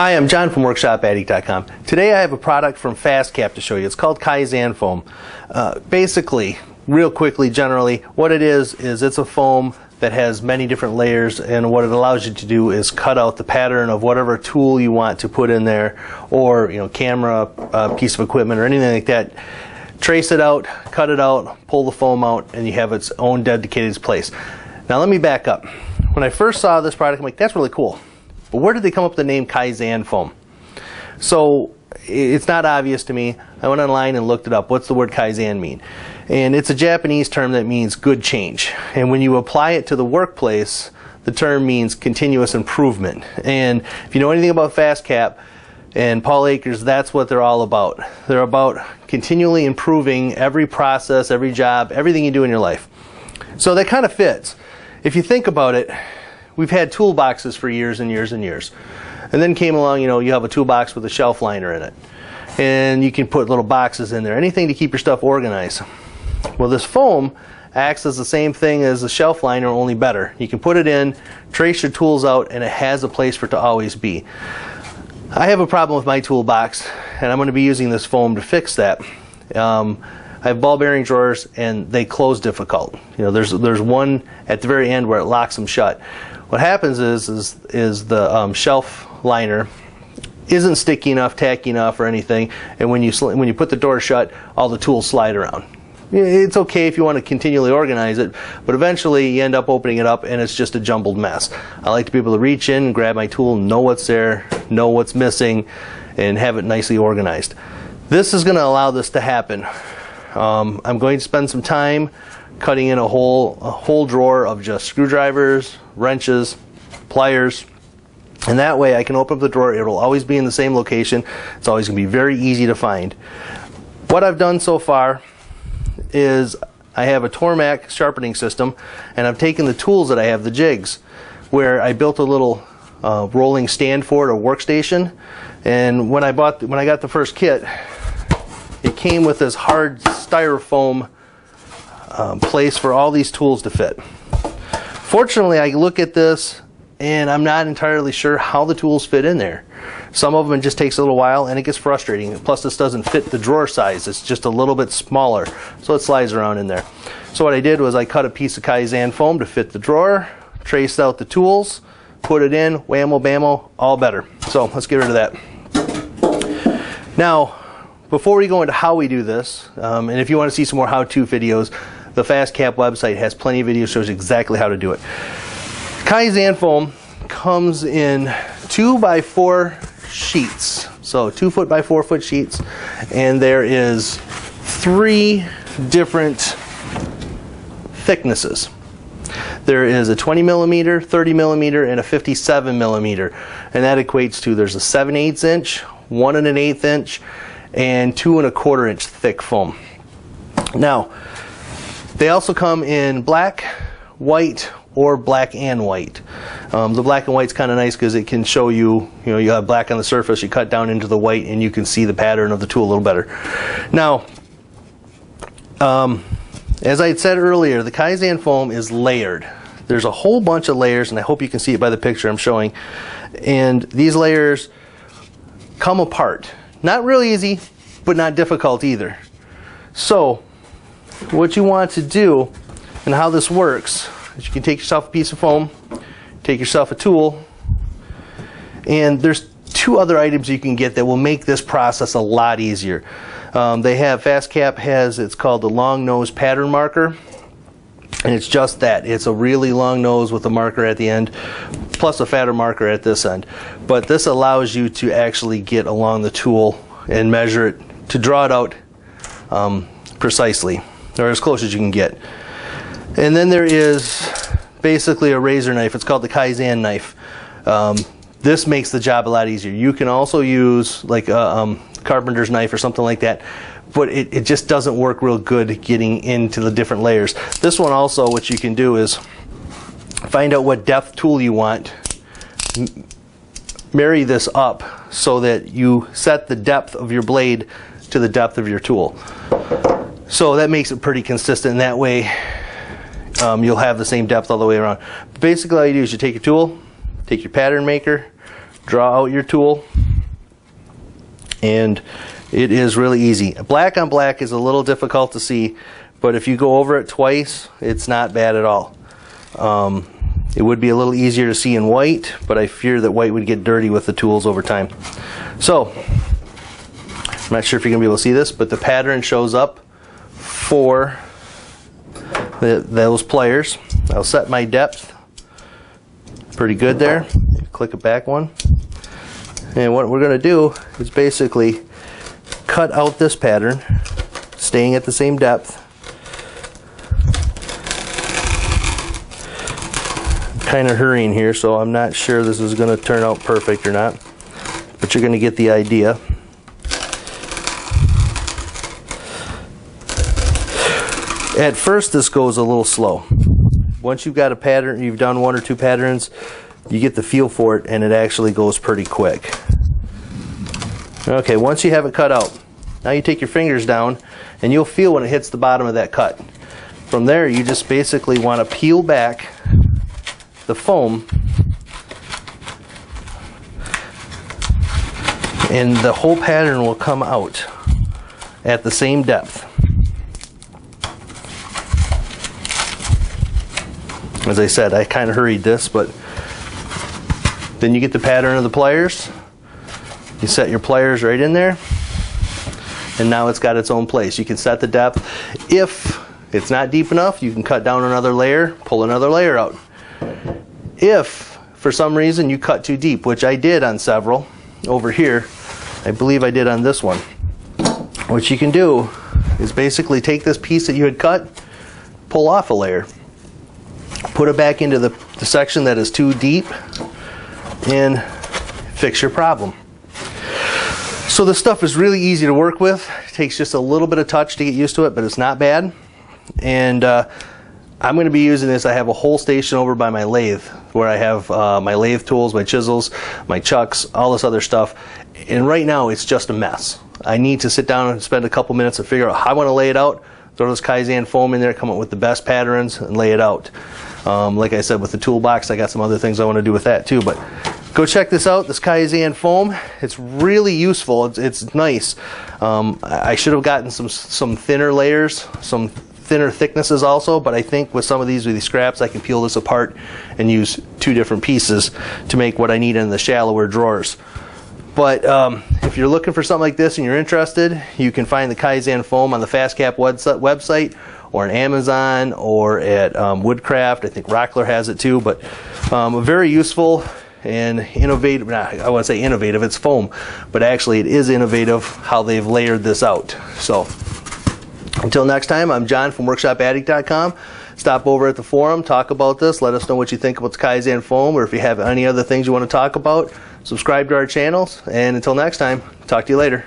Hi, I'm John from WorkshopAddict.com. Today I have a product from FastCap to show you. It's called Kaizen Foam. Basically, real quickly, generally, what it is it's a foam that has many different layers, and what it allows you to do is cut out the pattern of whatever tool you want to put in there, or camera, piece of equipment, or anything like that. Trace it out, cut it out, pull the foam out, and you have its own dedicated place. Now let me back up. When I first saw this product, I'm like, that's really cool. But where did they come up with the name Kaizen Foam? So it's not obvious to me. I went online and looked it up. What's the word Kaizen mean? And it's a Japanese term that means good change. And when you apply it to the workplace, the term means continuous improvement. And if you know anything about FastCap and Paul Akers, that's what they're all about. They're about continually improving every process, every job, everything you do in your life. So that kind of fits. If you think about it, we've had toolboxes for years and years and years. And then came along, you have a toolbox with a shelf liner in it. And you can put little boxes in there, anything to keep your stuff organized. Well, this foam acts as the same thing as the shelf liner, only better. You can put it in, trace your tools out, and it has a place for it to always be. I have a problem with my toolbox, and I'm going to be using this foam to fix that. I have ball bearing drawers, and they close difficult. There's one at the very end where it locks them shut. What happens is the shelf liner isn't sticky enough, tacky enough, or anything, and when you put the door shut, all the tools slide around. It's okay if you want to continually organize it, but eventually you end up opening it up and it's just a jumbled mess. I like to be able to reach in, grab my tool, know what's there, know what's missing, and have it nicely organized. This is going to allow this to happen. I'm going to spend some time cutting in a whole drawer of just screwdrivers, wrenches, pliers, and that way I can open up the drawer. It will always be in the same location. It's always going to be very easy to find. What I've done so far is I have a Tormac sharpening system, and I've taken the tools that I have, the jigs, where I built a little rolling stand for it, or workstation. And when I got the first kit, it came with this hard styrofoam place for all these tools to fit. Fortunately, I look at this and I'm not entirely sure how the tools fit in there. Some of them it just takes a little while and it gets frustrating. Plus this doesn't fit the drawer size. It's just a little bit smaller, so it slides around in there. So what I did was I cut a piece of Kaizen foam to fit the drawer, traced out the tools, put it in, whammo bammo, all better. So let's get rid of that. Now, before we go into how we do this, and if you want to see some more how-to videos, the FastCap website has plenty of videos shows you exactly how to do it. Kaizen foam comes in 2x4 sheets, so 2 foot by 4 foot sheets, and there is 3 different thicknesses. There is a 20 millimeter, 30 millimeter, and a 57 millimeter, and that equates to there's a 7/8 inch, 1 1/8 inch, and 2 1/4 inch thick foam. Now, they also come in black, white, or black and white. The black and white's kind of nice because it can show you, you have black on the surface, you cut down into the white, and you can see the pattern of the tool a little better. Now, as I had said earlier, the Kaizen foam is layered. There's a whole bunch of layers, and I hope you can see it by the picture I'm showing. And these layers come apart. Not really easy, but not difficult either. So, what you want to do, and how this works, is you can take yourself a piece of foam, take yourself a tool, and there's 2 other items you can get that will make this process a lot easier. FastCap has, it's called the long nose pattern marker, and it's just that. It's a really long nose with a marker at the end, plus a fatter marker at this end. But this allows you to actually get along the tool and measure it, to draw it out precisely, or as close as you can get. And then there is basically a razor knife. It's called the Kaizen Knife. This makes the job a lot easier. You can also use like a carpenter's knife or something like that, but it just doesn't work real good getting into the different layers. This one also, what you can do is find out what depth tool you want, marry this up so that you set the depth of your blade to the depth of your tool. So that makes it pretty consistent, and that way you'll have the same depth all the way around. Basically all you do is you take your tool, take your pattern maker, draw out your tool, and it is really easy. Black on black is a little difficult to see, but if you go over it twice, it's not bad at all. It would be a little easier to see in white, but I fear that white would get dirty with the tools over time. So, I'm not sure if you're going to be able to see this, but the pattern shows up for those pliers. I'll set my depth pretty good there. Click it back one. And what we're going to do is basically cut out this pattern, staying at the same depth. Kind of hurrying here, so I'm not sure this is going to turn out perfect or not, but you're going to get the idea. At first this goes a little slow. Once you've got a pattern, you've done one or two patterns, you get the feel for it, and it actually goes pretty quick. Okay, once you have it cut out, now you take your fingers down and you'll feel when it hits the bottom of that cut. From there you just basically want to peel back the foam, and the whole pattern will come out at the same depth. As I said, I kind of hurried this, but then you get the pattern of the pliers. You set your pliers right in there, and now it's got its own place. You can set the depth. If it's not deep enough, you can cut down another layer, pull another layer out. If for some reason you cut too deep, which I did on several over here, I believe I did on this one, what you can do is basically take this piece that you had cut, pull off a layer, put it back into the section that is too deep, and fix your problem. So this stuff is really easy to work with. It takes just a little bit of touch to get used to it, but it's not bad. And I'm going to be using this. I have a whole station over by my lathe where I have my lathe tools, my chisels, my chucks, all this other stuff. And right now it's just a mess. I need to sit down and spend a couple minutes to figure out how I want to lay it out, throw this Kaizen foam in there, come up with the best patterns, and lay it out. Like I said, with the toolbox, I got some other things I want to do with that too. But go check this out, this Kaizen foam. It's really useful. It's nice. I should have gotten some thinner layers, some thinner thicknesses also, but I think with some of these scraps I can peel this apart and use two different pieces to make what I need in the shallower drawers. But if you're looking for something like this and you're interested, you can find the Kaizen foam on the FastCap website, or on Amazon, or at Woodcraft. I think Rockler has it too, but very useful and innovative. I wouldn't say innovative, it's foam, but actually it is innovative how they've layered this out. So until next time, I'm John from WorkshopAddict.com. Stop over at the forum, talk about this, let us know what you think about the Kaizen foam, or if you have any other things you want to talk about, subscribe to our channels, and until next time, talk to you later.